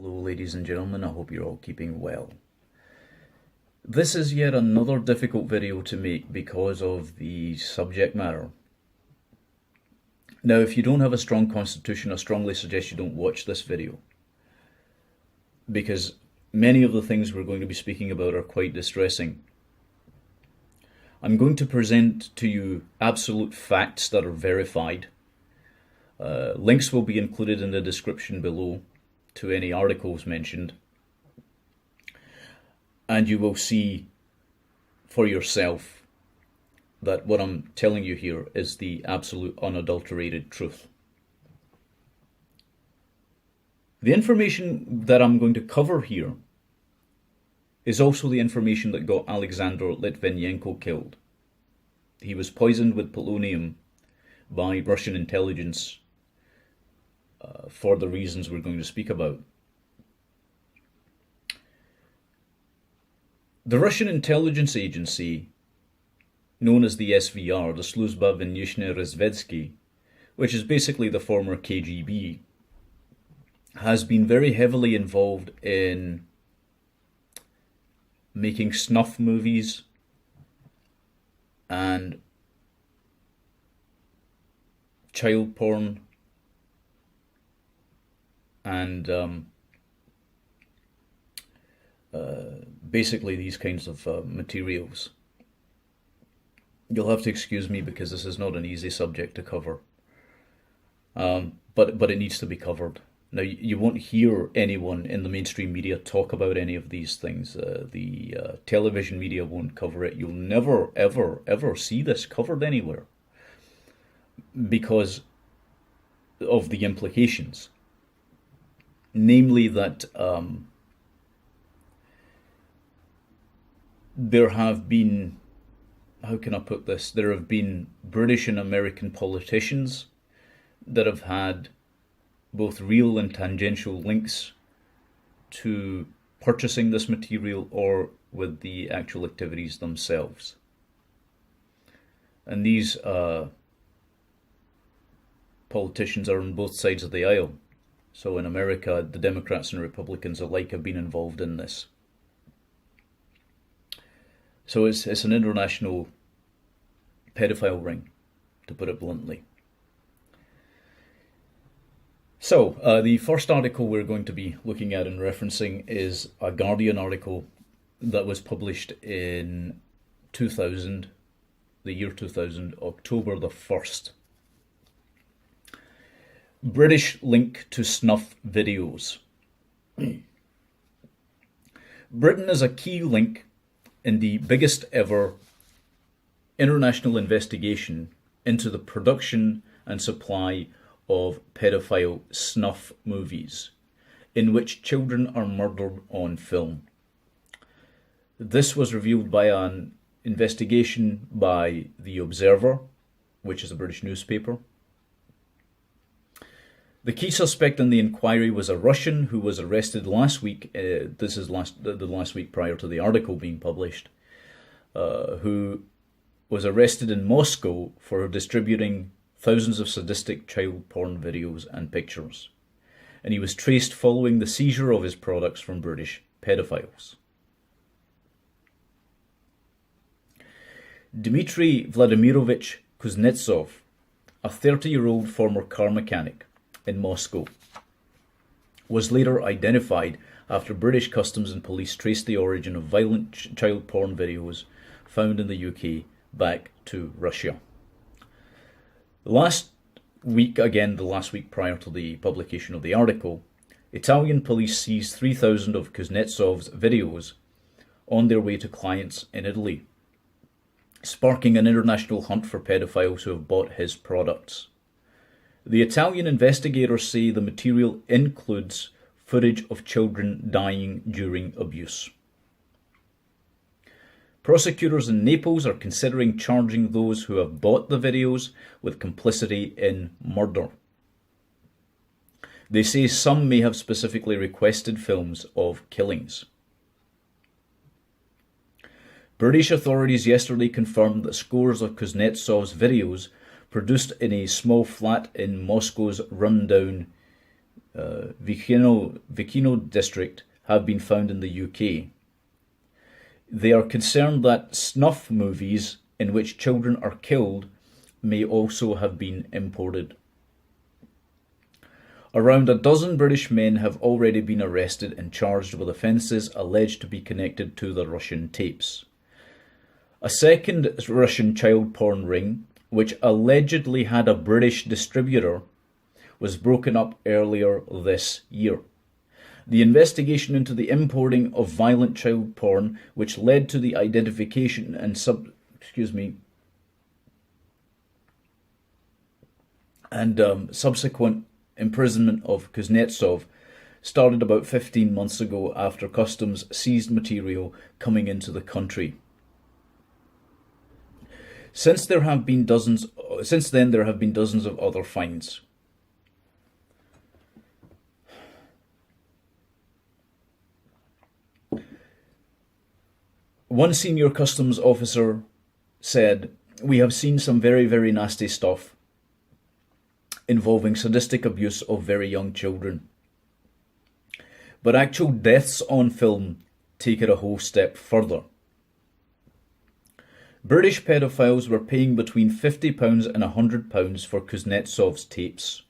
Hello, ladies and gentlemen, I hope you're all keeping well. This is yet another difficult video to make because of the subject matter. Now, if you don't have a strong constitution, I strongly suggest you don't watch this video, because many of the things we're going to be speaking about are quite distressing. I'm going to present to you absolute facts that are verified. Links will be included in the description below to any articles mentioned, and you will see for yourself that what I'm telling you here is the absolute unadulterated truth. The information that I'm going to cover here is also the information that got Alexander Litvinenko killed. He was poisoned with polonium by Russian intelligence for the reasons we're going to speak about. The Russian intelligence agency, known as the SVR, the Sluzba Vneshny Razvedski, which is basically the former KGB, has been very heavily involved in making snuff movies and child porn and basically these kinds of materials. You'll have to excuse me because this is not an easy subject to cover, but it needs to be covered. Now, you won't hear anyone in the mainstream media talk about any of these things. The television media won't cover it. You'll never, ever, ever see this covered anywhere because of the implications. Namely that there have been, how can I put this? There have been British and American politicians that have had both real and tangential links to purchasing this material or with the actual activities themselves. And these politicians are on both sides of the aisle. So in America, the Democrats and Republicans alike have been involved in this. So it's an international pedophile ring, to put it bluntly. So the first article we're going to be looking at and referencing is a Guardian article that was published in 2000, the year 2000, October the 1st. British link to snuff videos. Britain is a key link in the biggest ever international investigation into the production and supply of pedophile snuff movies, in which children are murdered on film. This was revealed by an investigation by The Observer, which is a British newspaper. The key suspect in the inquiry was a Russian who was arrested last week. This is the last week prior to the article being published, who was arrested in Moscow for distributing thousands of sadistic child porn videos and pictures. And he was traced following the seizure of his products from British pedophiles. Dmitry Vladimirovich Kuznetsov, a 30-year-old former car mechanic in Moscow, was later identified after British customs and police traced the origin of violent child porn videos found in the UK back to Russia. Last week, again the last week prior to the publication of the article, Italian police seized 3,000 of Kuznetsov's videos on their way to clients in Italy, sparking an international hunt for pedophiles who have bought his products. The Italian investigators say the material includes footage of children dying during abuse. Prosecutors in Naples are considering charging those who have bought the videos with complicity in murder. They say some may have specifically requested films of killings. British authorities yesterday confirmed that scores of Kuznetsov's videos, produced in a small flat in Moscow's rundown Vicino district have been found in the UK. They are concerned that snuff movies in which children are killed may also have been imported. Around a dozen British men have already been arrested and charged with offences alleged to be connected to the Russian tapes. A second Russian child porn ring, which allegedly had a British distributor, was broken up earlier this year. The investigation into the importing of violent child porn, which led to the identification and subsequent imprisonment of Kuznetsov, started about 15 months ago after customs seized material coming into the country. Since then, there have been dozens of other fines. One senior customs officer said, "We have seen some very, very nasty stuff involving sadistic abuse of very young children. But actual deaths on film take it a whole step further. British pedophiles were paying between £50 and £100 for Kuznetsov's tapes.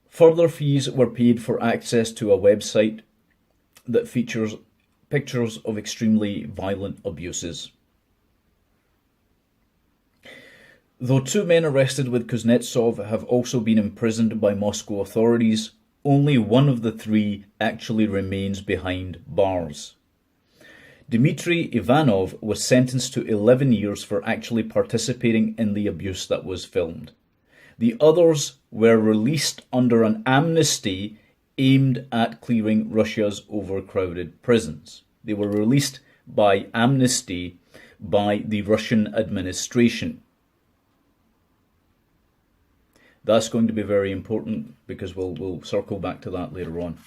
Further fees were paid for access to a website that features pictures of extremely violent abuses." Though 2 men arrested with Kuznetsov have also been imprisoned by Moscow authorities, only one of the 3 actually remains behind bars. Dmitry Ivanov was sentenced to 11 years for actually participating in the abuse that was filmed. The others were released under an amnesty aimed at clearing Russia's overcrowded prisons. They were released by amnesty by the Russian administration. That's going to be very important because we'll circle back to that later on.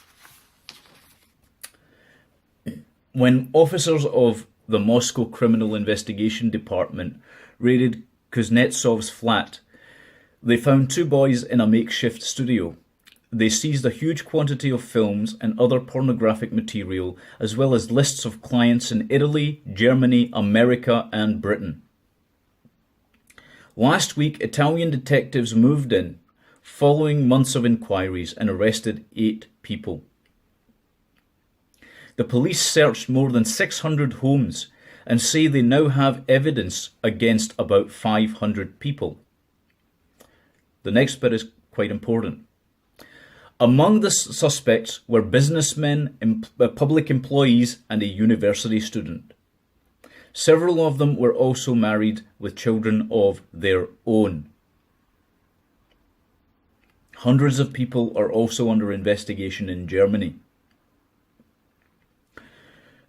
When officers of the Moscow Criminal Investigation Department raided Kuznetsov's flat, they found 2 boys in a makeshift studio. They seized a huge quantity of films and other pornographic material, as well as lists of clients in Italy, Germany, America, and Britain. Last week, Italian detectives moved in, following months of inquiries, and arrested 8 people. The police searched more than 600 homes and say they now have evidence against about 500 people. The next bit is quite important. Among the suspects were businessmen, public employees, and a university student. Several of them were also married with children of their own. Hundreds of people are also under investigation in Germany.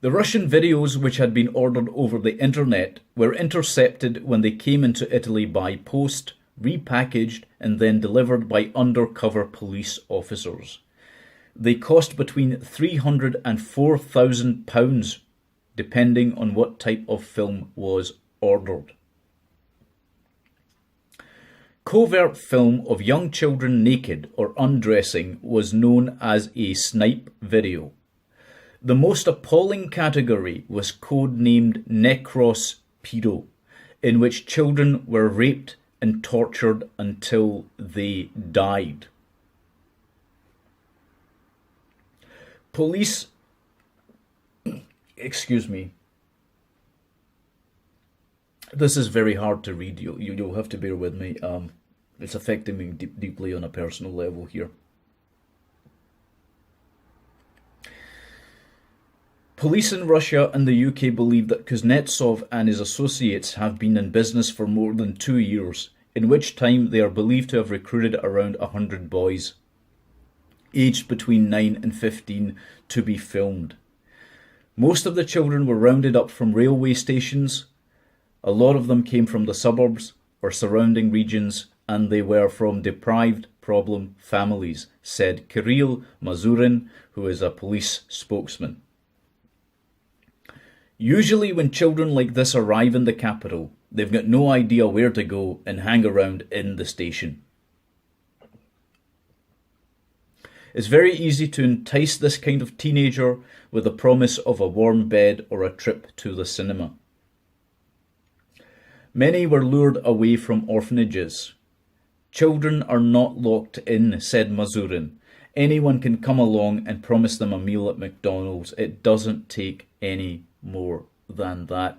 The Russian videos, which had been ordered over the internet, were intercepted when they came into Italy by post, repackaged, and then delivered by undercover police officers. They cost between £300 and £4,000, depending on what type of film was ordered. Covert film of young children naked or undressing was known as a snipe video. The most appalling category was codenamed Necros Pedo, in which children were raped and tortured until they died. Police, excuse me, this is very hard to read. You'll have to bear with me. It's affecting me deeply on a personal level here. Police in Russia and the UK believe that Kuznetsov and his associates have been in business for more than 2 years, in which time they are believed to have recruited around 100 boys, aged between 9 and 15, to be filmed. Most of the children were rounded up from railway stations. A lot of them came from the suburbs or surrounding regions, and they were from deprived problem families, said Kirill Mazurin, who is a police spokesman. Usually when children like this arrive in the capital, they've got no idea where to go and hang around in the station. It's very easy to entice this kind of teenager with the promise of a warm bed or a trip to the cinema. Many were lured away from orphanages. Children are not locked in, said Mazurin. Anyone can come along and promise them a meal at McDonald's. It doesn't take any more than that.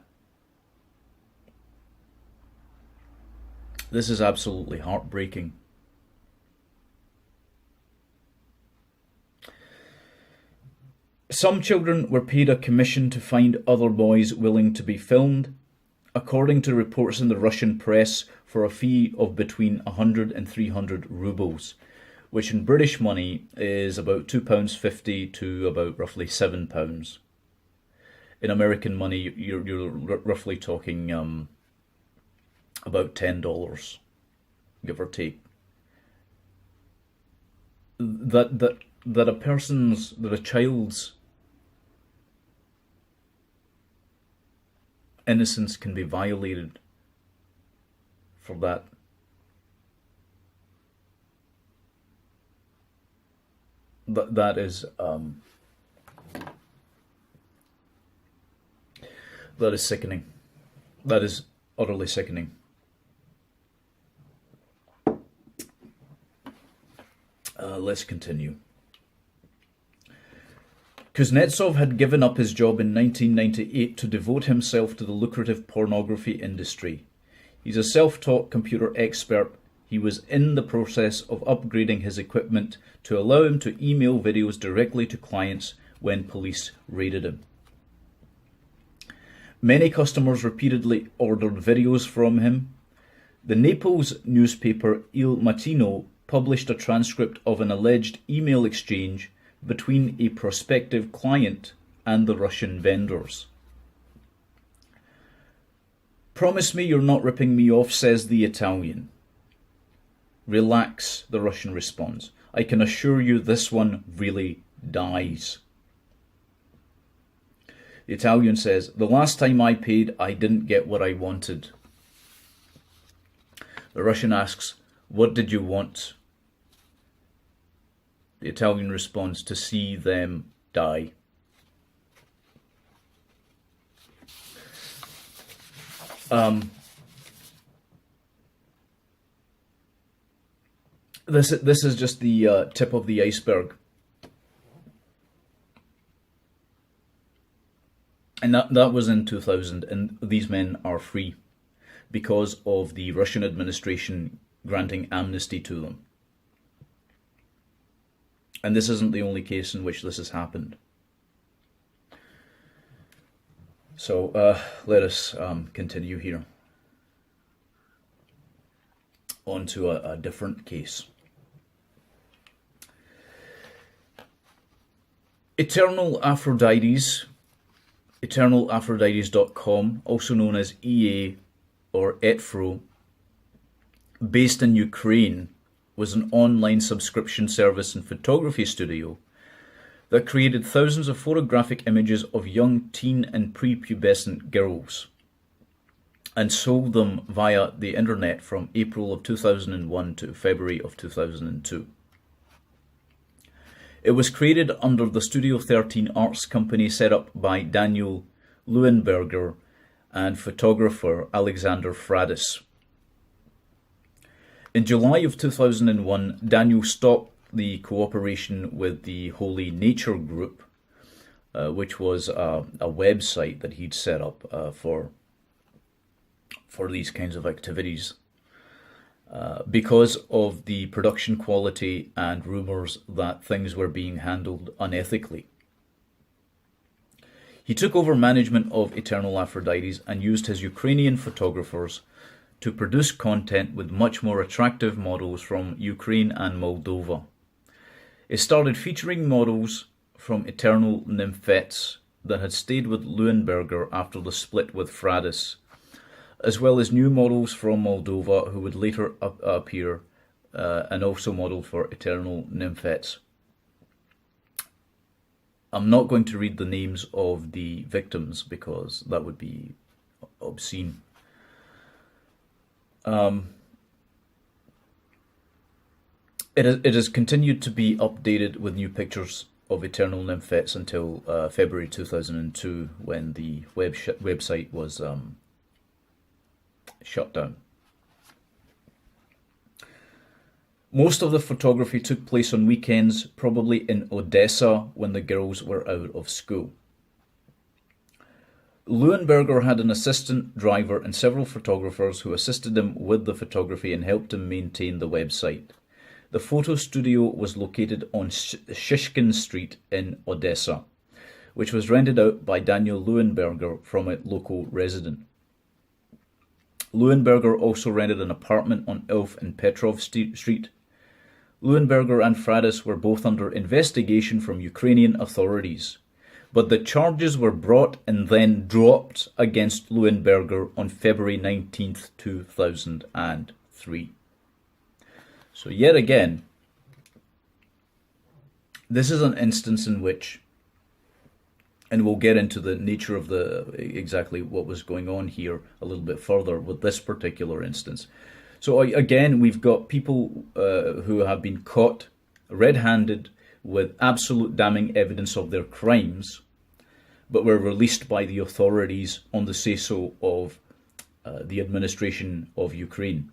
This is absolutely heartbreaking. Some children were paid a commission to find other boys willing to be filmed, according to reports in the Russian press, for a fee of between 100 and 300 rubles, which in British money is about £2.50 to about roughly £7. In American money, you're roughly talking about $10, give or take. That a child's innocence can be violated for that. That is sickening. That is utterly sickening. Let's continue. Kuznetsov had given up his job in 1998 to devote himself to the lucrative pornography industry. He's a self-taught computer expert. He was in the process of upgrading his equipment to allow him to email videos directly to clients when police raided him. Many customers repeatedly ordered videos from him. The Naples newspaper Il Mattino published a transcript of an alleged email exchange between a prospective client and the Russian vendors. "Promise me you're not ripping me off," says the Italian. "Relax," the Russian responds. "I can assure you this one really dies." The Italian says, "The last time I paid, I didn't get what I wanted." The Russian asks, "What did you want?" The Italian responds, "To see them die." This is just the tip of the iceberg. And that was in 2000, and these men are free because of the Russian administration granting amnesty to them. And this isn't the only case in which this has happened. So let us continue here. On to a different case. Eternal Aphrodites, eternalaphrodites.com, also known as EA or ETFRO, based in Ukraine, was an online subscription service and photography studio that created thousands of photographic images of young teen and prepubescent girls and sold them via the internet from April of 2001 to February of 2002. It was created under the Studio 13 arts company set up by Daniel Leuenberger and photographer Alexander Fradis. In July of 2001, Daniel stopped the cooperation with the Holy Nature Group, which was a website that he'd set up for these kinds of activities, because of the production quality and rumours that things were being handled unethically. He took over management of Eternal Aphrodites and used his Ukrainian photographers to produce content with much more attractive models from Ukraine and Moldova. It started featuring models from Eternal Nymphettes that had stayed with Leuenberger after the split with Fradis, as well as new models from Moldova who would later appear and also model for Eternal Nymphettes. I'm not going to read the names of the victims because that would be obscene. It has continued to be updated with new pictures of eternal nymphets until February 2002, when the website was shut down. Most of the photography took place on weekends, probably in Odessa when the girls were out of school. Leuenberger had an assistant driver and several photographers who assisted him with the photography and helped him maintain the website. The photo studio was located on Shishkin Street in Odessa, which was rented out by Daniel Leuenberger from a local resident. Leuenberger also rented an apartment on Ilf and Petrov Street. Leuenberger and Fradis were both under investigation from Ukrainian authorities, but the charges were brought and then dropped against Leuenberger on February 19th, 2003. So yet again, this is an instance in which, and we'll get into the nature of exactly what was going on here a little bit further with this particular instance. So again, we've got people who have been caught red-handed with absolute damning evidence of their crimes, but were released by the authorities on the say-so of the administration of Ukraine.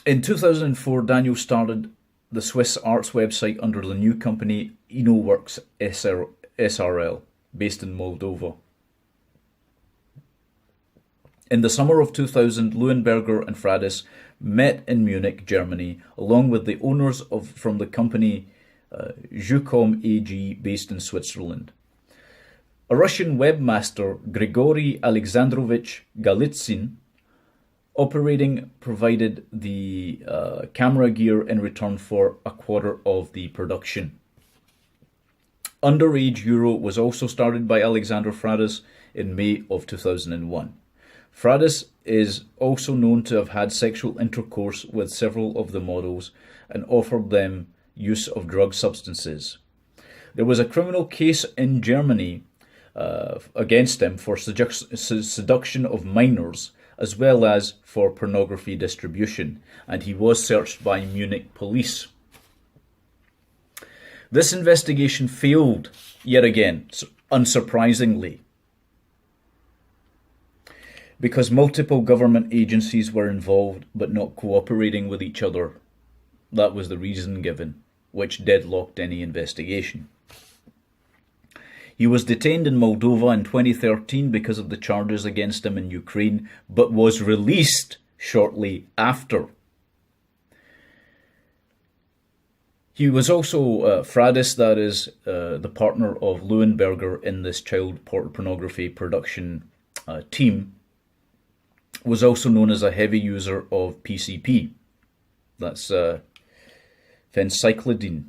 In 2004, Daniel started the Swiss arts website under the new company InnoWorks SRL, based in Moldova. In the summer of 2000, Leuenberger and Fradis met in Munich, Germany, along with the owners from the company Jucom AG, based in Switzerland. A Russian webmaster, Grigory Alexandrovich Galitsyn, operating, provided the camera gear in return for a quarter of the production. Underage Euro was also started by Alexander Fradis in May of 2001. Fradis is also known to have had sexual intercourse with several of the models and offered them use of drug substances. There was a criminal case in Germany against him for seduction of minors, as well as for pornography distribution, and he was searched by Munich police. This investigation failed, yet again, unsurprisingly, because multiple government agencies were involved but not cooperating with each other. That was the reason given, which deadlocked any investigation. He was detained in Moldova in 2013 because of the charges against him in Ukraine, but was released shortly after. He was also Fradis, that is, the partner of Leuenberger in this child pornography production team, was also known as a heavy user of PCP. That's phencyclidine.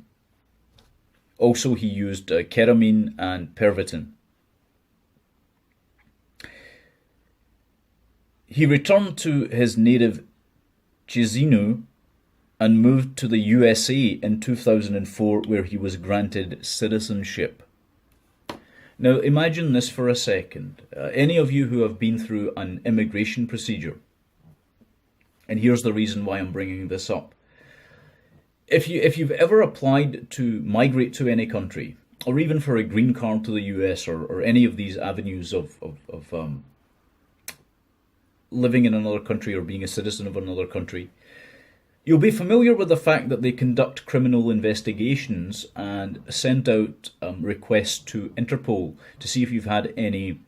Also, he used ketamine and Pervitin. He returned to his native Chisinau and moved to the USA in 2004, where he was granted citizenship. Now, imagine this for a second. Any of you who have been through an immigration procedure, and here's the reason why I'm bringing this up. If you've ever applied to migrate to any country, or even for a green card to the US, or any of these avenues of living in another country or being a citizen of another country, you'll be familiar with the fact that they conduct criminal investigations and send out requests to Interpol to see if you've had any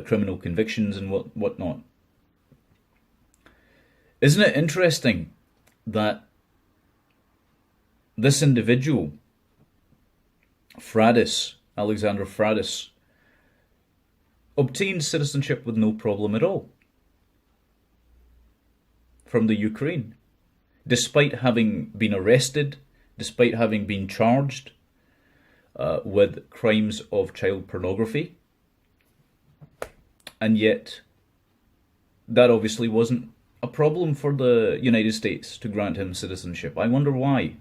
criminal convictions and whatnot. Isn't it interesting that this individual, Alexander Fradis, obtained citizenship with no problem at all from the Ukraine, despite having been arrested, despite having been charged with crimes of child pornography. And yet, that obviously wasn't a problem for the United States to grant him citizenship. I wonder why.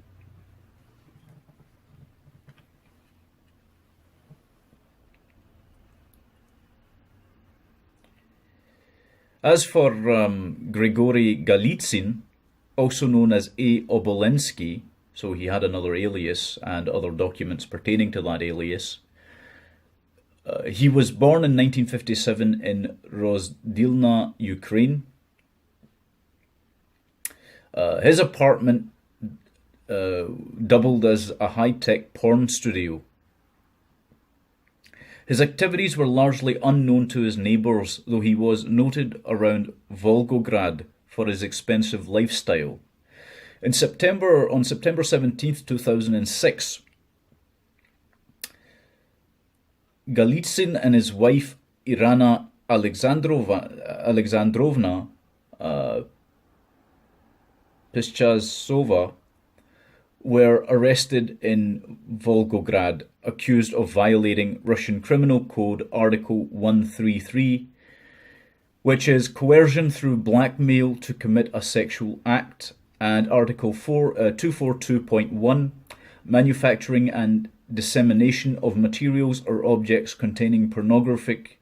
As for Grigory Galitsyn, also known as A. Obolensky, so he had another alias and other documents pertaining to that alias. He was born in 1957 in Rozdilna, Ukraine. His apartment doubled as a high-tech porn studio. His activities were largely unknown to his neighbours, though he was noted around Volgograd for his expensive lifestyle. On September 17th, 2006, Galitsyn and his wife Irina Alexandrovna Pischazova were arrested in Volgograd, accused of violating Russian Criminal Code Article 133, which is coercion through blackmail to commit a sexual act, and Article 242.1, manufacturing and dissemination of materials or objects containing pornographic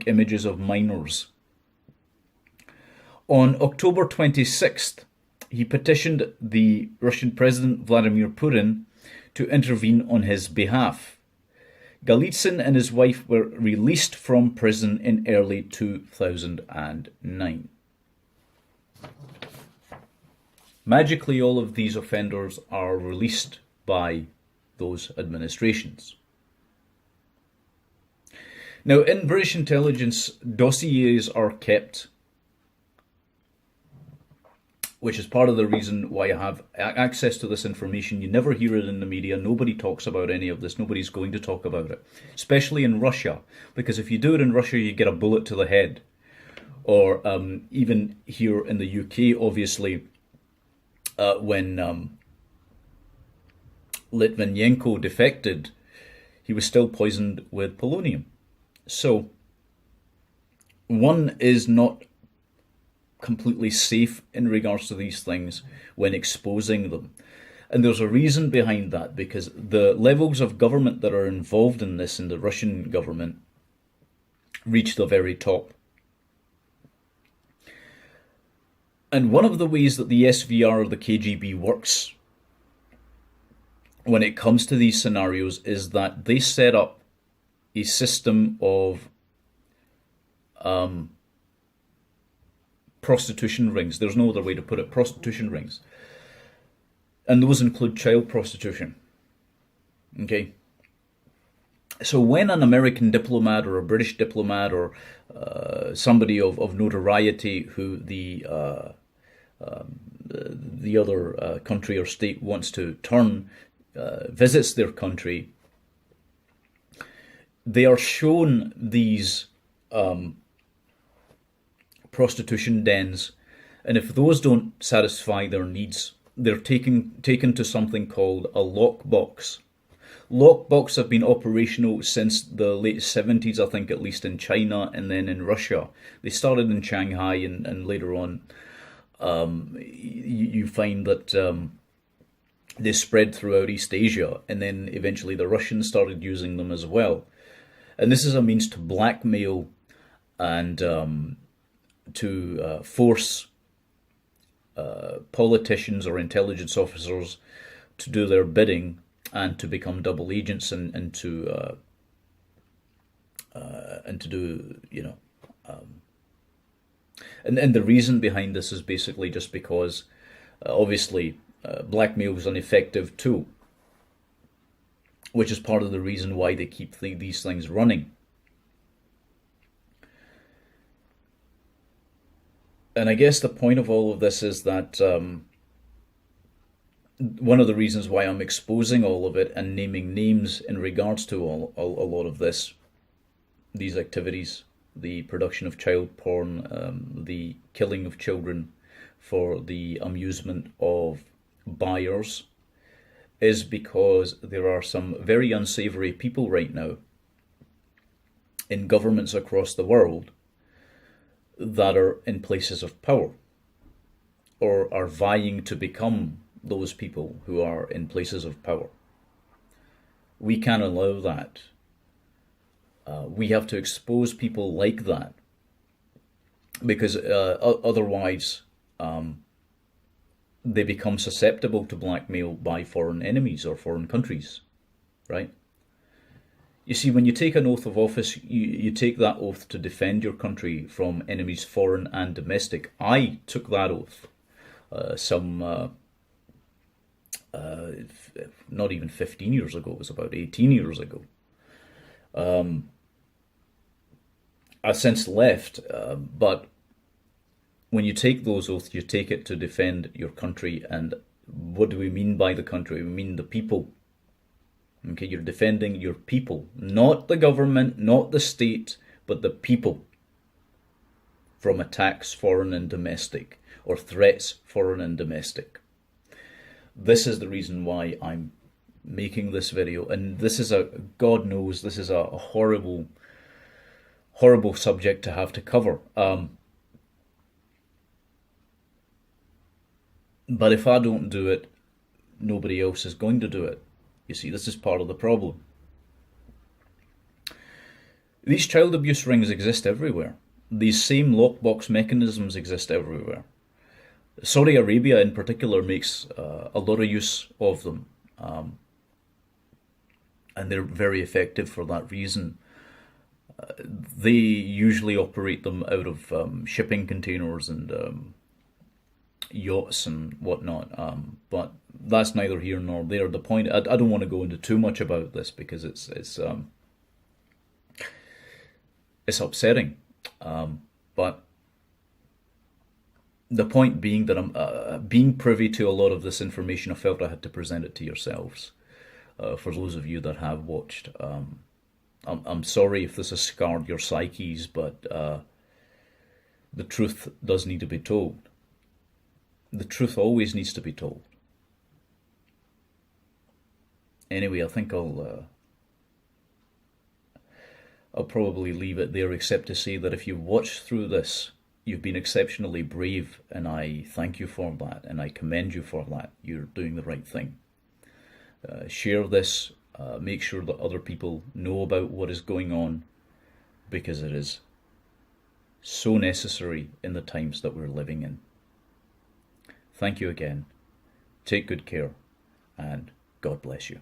images of minors. On October 26th, he petitioned the Russian President Vladimir Putin to intervene on his behalf. Galitsyn and his wife were released from prison in early 2009. Magically, all of these offenders are released by those administrations. Now, in British intelligence, dossiers are kept, which is part of the reason why I have access to this information. You never hear it in the media. Nobody talks about any of this. Nobody's going to talk about it, especially in Russia, because if you do it in Russia, you get a bullet to the head. Or even here in the UK, obviously, when Litvinenko defected, he was still poisoned with polonium. So one is not completely safe in regards to these things when exposing them. And there's a reason behind that, because the levels of government that are involved in this, in the Russian government, reach the very top. And one of the ways that the SVR or the KGB works when it comes to these scenarios is that they set up a system of prostitution rings. There's no other way to put it. Prostitution rings. And those include child prostitution. Okay? So when an American diplomat or a British diplomat or somebody of notoriety who the other country or state wants to turn visits their country, they are shown these prostitution dens, and if those don't satisfy their needs, they're taken to something called a lockbox. Lockbox have been operational since the late 70s, I think, at least in China and then in Russia. They started in Shanghai, and later on you find that they spread throughout East Asia, and then eventually the Russians started using them as well. And this is a means to blackmail and to force politicians or intelligence officers to do their bidding and to become double agents and to do, and the reason behind this is basically just because obviously blackmail is an effective tool, which is part of the reason why they keep these things running. And I guess the point of all of this is that one of the reasons why I'm exposing all of it and naming names in regards to a lot of these activities, the production of child porn, the killing of children for the amusement of buyers, is because there are some very unsavory people right now in governments across the world that are in places of power or are vying to become those people who are in places of power. We can't allow that. We have to expose people like that because otherwise they become susceptible to blackmail by foreign enemies or foreign countries, right? You see, when you take an oath of office, you take that oath to defend your country from enemies foreign and domestic. I took that oath not even 15 years ago, it was about 18 years ago. I've since left, but when you take those oaths, you take it to defend your country. And what do we mean by the country? We mean the people. Okay, you're defending your people, not the government, not the state, but the people from attacks, foreign and domestic, or threats, foreign and domestic. This is the reason why I'm making this video, and this is God knows, this is a horrible, horrible subject to have to cover. But if I don't do it, nobody else is going to do it. You see, this is part of the problem. These child abuse rings exist everywhere. These same lockbox mechanisms exist everywhere. Saudi Arabia in particular makes a lot of use of them. And they're very effective for that reason. They usually operate them out of shipping containers and yachts and whatnot, but that's neither here nor there. The point, I don't want to go into too much about this because it's upsetting, but the point being that I'm being privy to a lot of this information, I felt I had to present it to yourselves. For those of you that have watched, I'm sorry if this has scarred your psyches, but the truth does need to be told. The truth always needs to be told. Anyway, I think I'll probably leave it there, except to say that if you watched through this, you've been exceptionally brave, and I thank you for that, and I commend you for that. You're doing the right thing. Share this, make sure that other people know about what is going on, because it is so necessary in the times that we're living in. Thank you again. Take good care, and God bless you.